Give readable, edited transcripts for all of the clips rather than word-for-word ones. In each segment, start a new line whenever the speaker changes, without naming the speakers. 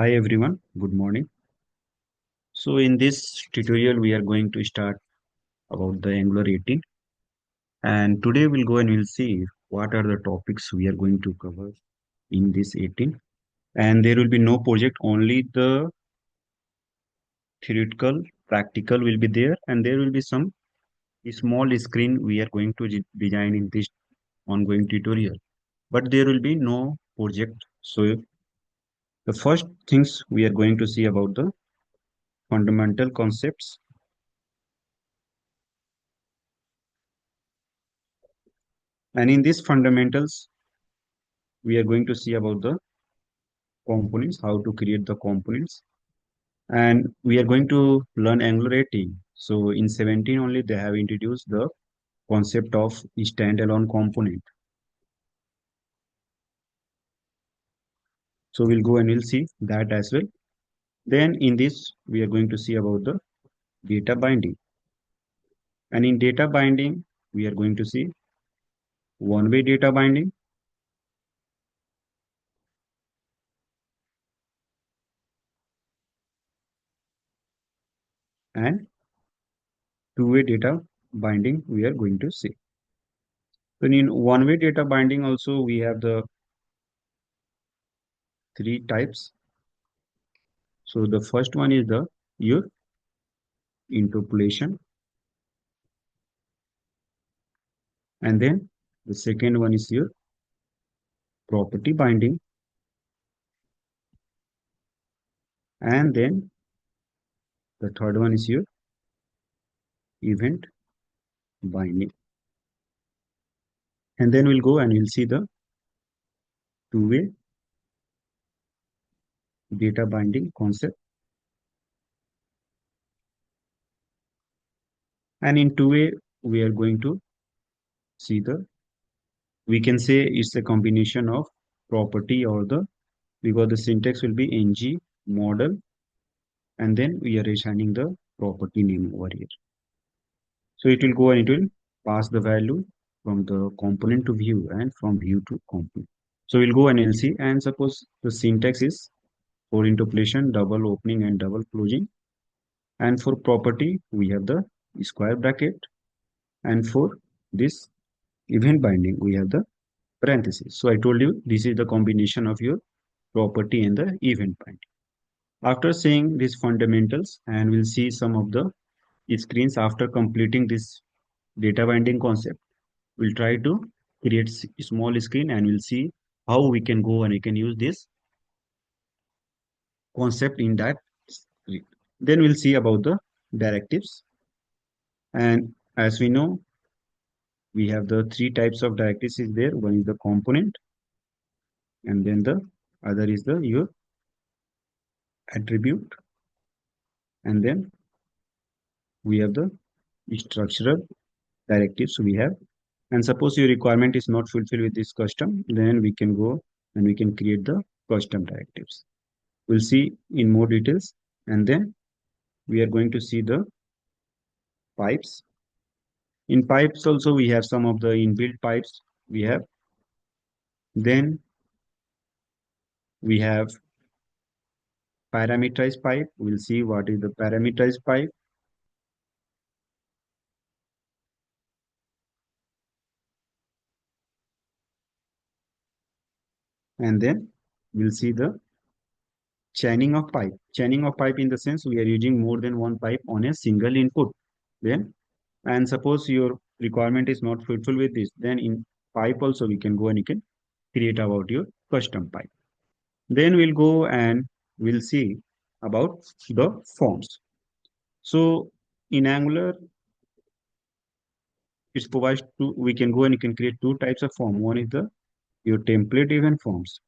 Hi everyone, good morning. So in this tutorial we are going to start about the Angular 18, and today we'll go and we'll see what are the topics we are going to cover in this 18, and there will be no project, only the theoretical practical will be there, and there will be some small screen we are going to design in this ongoing tutorial, but there will be no project. So the first things we are going to see about the fundamental concepts. And in these fundamentals, we are going to see about the components, how to create the components. And we are going to learn Angular 18. So in 17 only, they have introduced the concept of standalone component. So we'll go and we'll see that as well. Then in this, we are going to see about the data binding. And in data binding, we are going to see one-way data binding and two-way data binding we are going to see. So in one-way data binding also, we have the three types. So the first one is the your interpolation, and then the second one is your property binding, and then the third one is your event binding. And then we'll go and we'll see the two-way data binding concept. And in two-way, we are going to see the, we can say it's a combination of property or the, because the syntax will be ng model, and then we are assigning the property name over here. So it will go and it will pass the value from the component to view and from view to component. So we'll go and we'll see. And suppose the syntax is for interpolation, double opening and double closing. And for property, we have the square bracket. And for this event binding, we have the parenthesis. So I told you this is the combination of your property and the event binding. After seeing these fundamentals, and we'll see some of the screens after completing this data binding concept, we'll try to create a small screen and we'll see how we can go and we can use this concept in that screen. Then we'll see about the directives. And as we know, we have the three types of directives is there. One is the component, and then the other is the your attribute, and then we have the structural directives we have. And suppose your requirement is not fulfilled with this custom, then we can go and we can create the custom directives. We'll see in more details, and then we are going to see the pipes. In pipes also we have some of the inbuilt pipes we have. Then we have parameterized pipe. We'll see what is the parameterized pipe. And then we'll see the chaining of pipe. Chaining of pipe in the sense we are using more than one pipe on a single input. Then, and suppose your requirement is not fulfilled with this, then in pipe also we can go and you can create about your custom pipe. Then we'll go and we'll see about the forms. So in Angular, it's provides two, we can go and you can create two types of form. One is the your template event forms,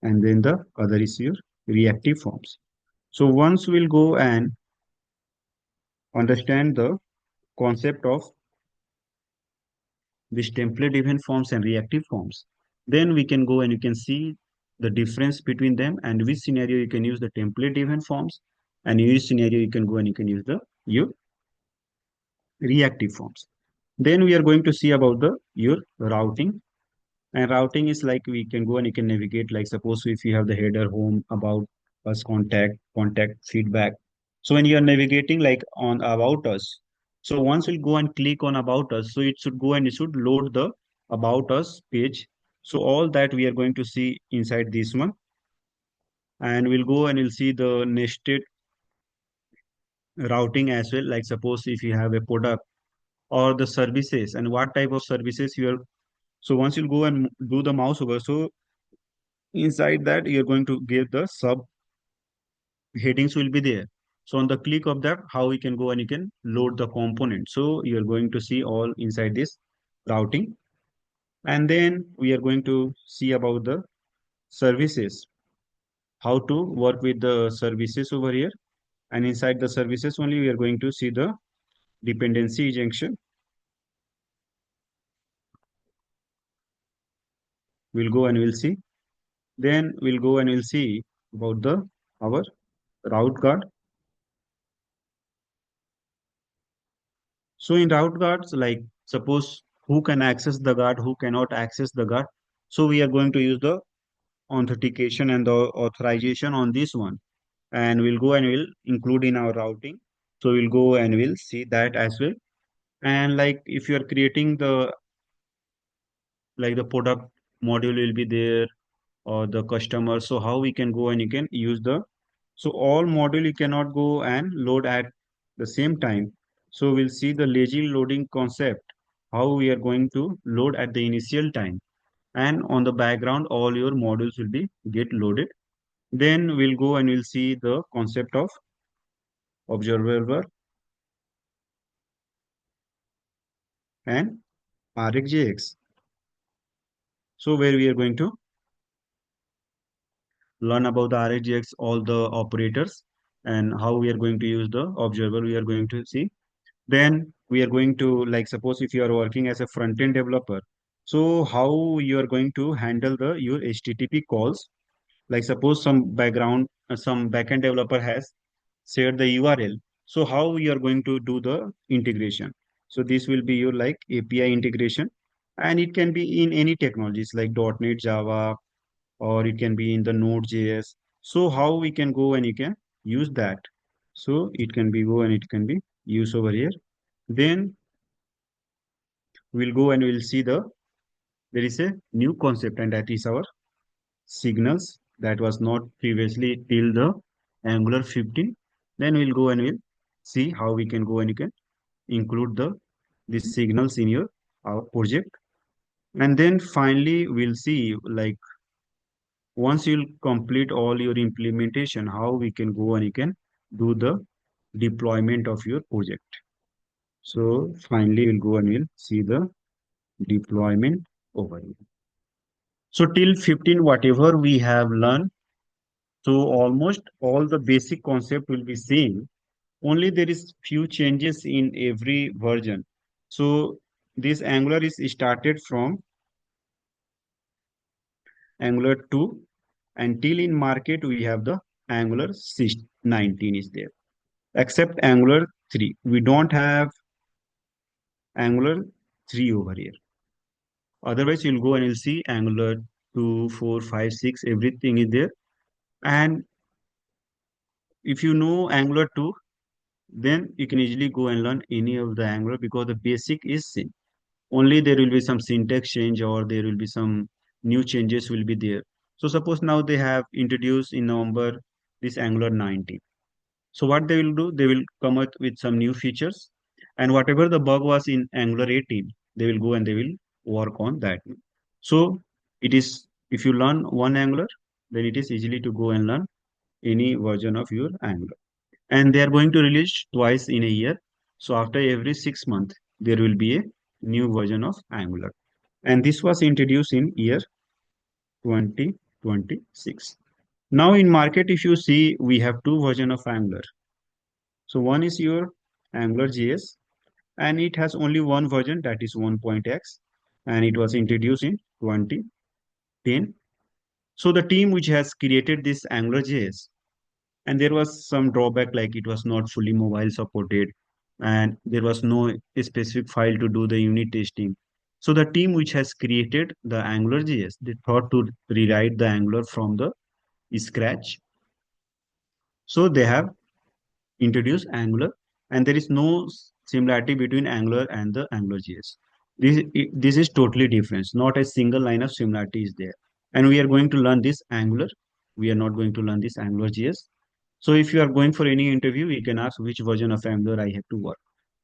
and then the other is your reactive forms. So once we'll go and understand the concept of this template event forms and reactive forms, then we can go and you can see the difference between them and which scenario you can use the template event forms, and in which scenario you can go and you can use the your reactive forms. Then we are going to see about the your routing. And routing is like we can go and you can navigate. Like suppose if you have the header, home, about us, contact, feedback. So when you are navigating like on about us, so once we'll go and click on about us, so it should go and it should load the about us page. So all that we are going to see inside this one, and we'll go and we'll see the nested routing as well. Like suppose if you have a product or the services and what type of services you are. So once you go and do the mouse over, so inside that you're going to give the sub headings will be there. So on the click of that, how we can go and you can load the component. So you're going to see all inside this routing. And then we are going to see about the services, how to work with the services over here. And inside the services only, we are going to see the dependency injection. We'll go and we'll see. Then we'll go and we'll see about the our route guard. So in route guards, like suppose who can access the guard, who cannot access the guard. So we are going to use the authentication and the authorization on this one. And we'll go and we'll include in our routing. So we'll go and we'll see that as well. And like if you are creating the like the product module will be there or the customer. So how we can go and you can use the so all module you cannot go and load at the same time. So we'll see the lazy loading concept, how we are going to load at the initial time. And on the background, all your modules will be get loaded. Then we'll go and we'll see the concept of observable and RxJX. So where we are going to learn about the RxJX, all the operators and how we are going to use the observable we are going to see. Then we are going to like suppose if you are working as a front-end developer, so how you are going to handle the your HTTP calls. Like suppose some backend developer has shared the URL. So how you are going to do the integration? So this will be your like API integration, and it can be in any technologies like .NET, Java, or it can be in the Node.js. So how we can go and you can use that. So it can be go and it can be used over here. Then we'll go and we'll see there is a new concept, and that is our signals that was not previously till the Angular 15. Then we'll go and we'll see how we can go and you can include the these signals in your our project. And then finally we'll see like once you'll complete all your implementation, how we can go and you can do the deployment of your project. So finally we'll go and we'll see the deployment over here. So till 15, whatever we have learned, so almost all the basic concept will be same. Only there is few changes in every version. So this Angular is started from Angular 2 until in market we have the Angular 19 is there. Except Angular 3. We don't have Angular 3 over here. Otherwise, you'll go and you'll see Angular 2, 4, 5, 6, everything is there. And if you know Angular 2, then you can easily go and learn any of the Angular because the basic is same. Only there will be some syntax change or there will be some new changes will be there. So suppose now they have introduced in November this Angular 19. So what they will do, they will come up with some new features, and whatever the bug was in Angular 18, they will go and they will work on that. So it is if you learn one Angular, then it is easily to go and learn any version of your Angular. And they are going to release twice in a year. So after every 6 months, there will be a new version of Angular. And this was introduced in year 2026. Now in market, if you see, we have two version of Angular. So one is your Angular JS, and it has only one version, that is 1.x, and it was introduced in 2010. So the team which has created this Angular JS, and there was some drawback like it was not fully mobile supported. and there was no specific file to do the unit testing. So the team which has created the AngularJS, they thought to rewrite the Angular from the scratch. So they have introduced Angular, and there is no similarity between Angular and the AngularJS. This is totally different. Not a single line of similarity is there. And we are going to learn this Angular. We are not going to learn this AngularJS. So if you are going for any interview, you can ask which version of Angular I have to work,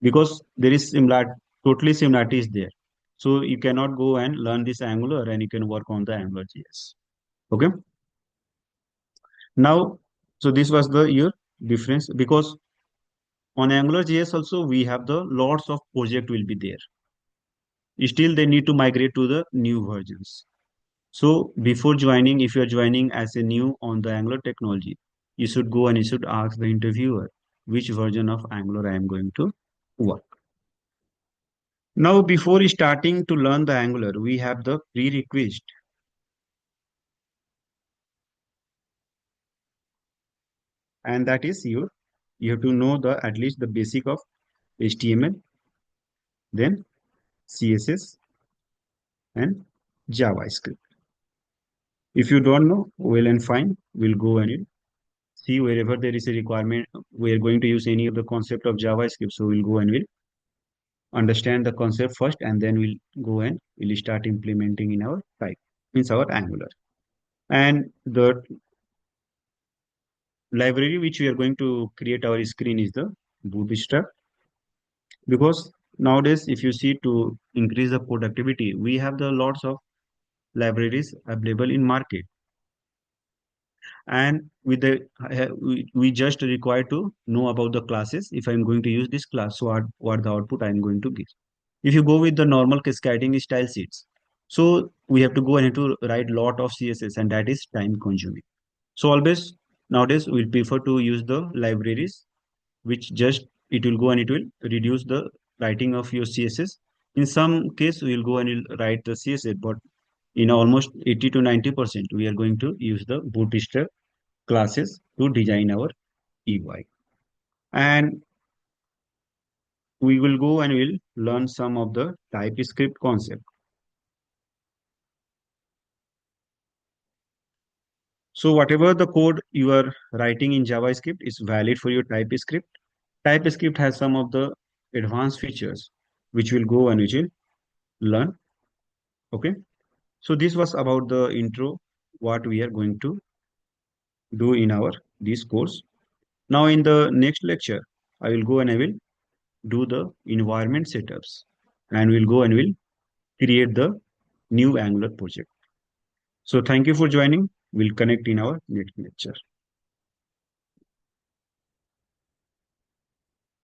because there is similar, totally similarity is there. So you cannot go and learn this Angular and you can work on the AngularJS. Okay. Now, so this was the your difference, because on AngularJS also we have the lots of project will be there. Still they need to migrate to the new versions. So before joining, if you are joining as a new on the Angular technology, you should go and you should ask the interviewer which version of Angular I am going to work. Now, before starting to learn the Angular, we have the prerequisite, and that is you have to know the at least the basic of HTML, then CSS and JavaScript. If you don't know, well and fine, we'll go and see wherever there is a requirement. We are going to use any of the concept of JavaScript, so we'll go and we'll understand the concept first, and then we'll go and we'll start implementing in our type, means our Angular. And the library which we are going to create our screen is the Bootstrap, because nowadays if you see, to increase the productivity, we have the lots of libraries available in market, and with the we just require to know about the classes. If I'm going to use this class, so what the output I'm going to give. If you go with the normal cascading style sheets, so we have to go and have to write lot of CSS, and that is time consuming. So always nowadays we'll prefer to use the libraries, which just it will go and it will reduce the writing of your CSS. In some case, we'll go and we'll write the CSS, but in almost 80 to 90%, we are going to use the Bootstrap classes to design our UI. And we will go and we'll learn some of the TypeScript concept. So whatever the code you are writing in JavaScript is valid for your TypeScript. TypeScript has some of the advanced features which will go and which will learn. Okay. So this was about the intro, what we are going to do in our this course. Now in the next lecture, I will go and I will do the environment setups, and we'll go and we'll create the new Angular project. So thank you for joining. We'll connect in our next lecture.